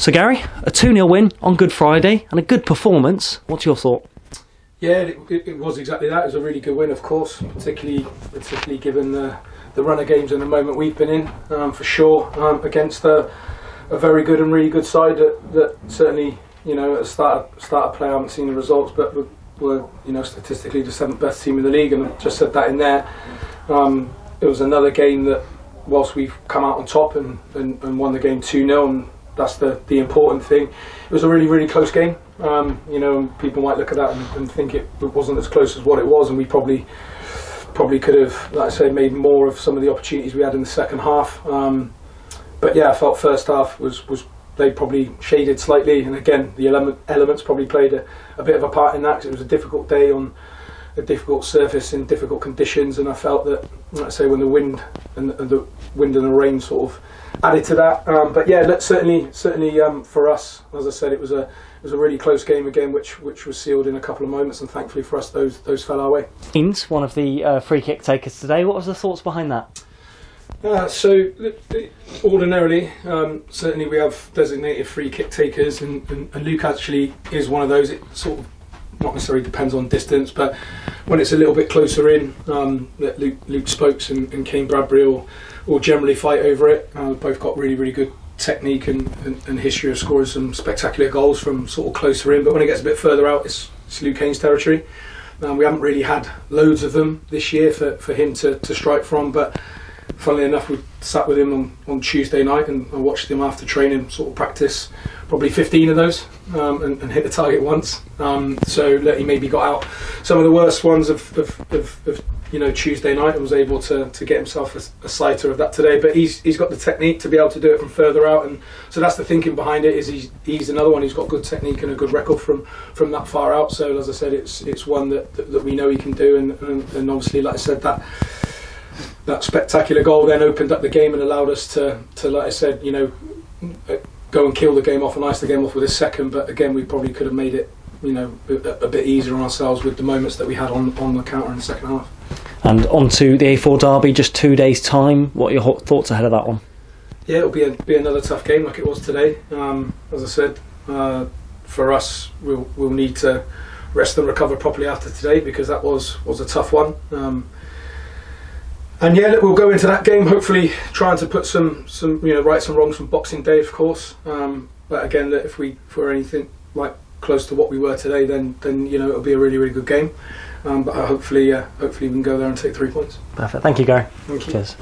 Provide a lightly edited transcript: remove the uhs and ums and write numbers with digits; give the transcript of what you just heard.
So Gary, a 2-0 win on Good Friday and a good performance. What's your thought? Yeah, it was exactly that. It was a really good win, of course, particularly given the run of games and the moment we've been in, for sure, against a very good and really good side that certainly, at the start of play I haven't seen the results, but were statistically the 7th best team in the league, and I just said that in there. It was another game that, whilst we've come out on top and won the game 2-0, and that's the important thing, it was a really, really close game. And people might look at that and think it wasn't as close as what it was, and we probably could have, like I say, made more of some of the opportunities we had in the second half. But yeah, I felt first half was they probably shaded slightly, and again the elements probably played a bit of a part in that, because it was a difficult day on a difficult surface in difficult conditions, and I felt that, like I say, when the wind and the rain sort of added to that. But yeah, certainly for us, as I said, it was a really close game again, which was sealed in a couple of moments, and thankfully for us, those fell our way. One of the free kick takers today. What was the thoughts behind that? So ordinarily, certainly we have designated free kick takers, and Luke actually is one of those. It sort of not necessarily depends on distance, but when it's a little bit closer in, that Luke Spokes and Kane Bradbury will generally fight over it. Both got really, really good technique and history of scoring some spectacular goals from sort of closer in, but when it gets a bit further out, it's Luke Kane's territory. We haven't really had loads of them this year for him to strike from, but funnily enough, we sat with him on Tuesday night and I watched him after training sort of practice probably 15 of those, and hit the target once. So he maybe got out some of the worst ones of Tuesday night, and was able to get himself a sighter of that today. But he's got the technique to be able to do it from further out, and so that's the thinking behind it. Is he's another one who's got good technique and a good record from that far out. So as I said, it's one that we know he can do, and obviously, like I said, that spectacular goal then opened up the game and allowed us to like I said, go and kill the game off and ice the game off with his second. But again, we probably could have made it, a bit easier on ourselves with the moments that we had on the counter in the second half. And on to the A4 derby, just 2 days' time. What are your thoughts ahead of that one? Yeah, it'll be another tough game like it was today. As I said, for us, we'll need to rest and recover properly after today, because that was a tough one. And yeah, we'll go into that game hopefully trying to put some right some wrongs from Boxing Day, of course. But again, if we're anything like close to what we were today, then it'll be a really, really good game. But hopefully we can go there and take 3 points. Perfect. Thank you, Gary. Thank you. Cheers.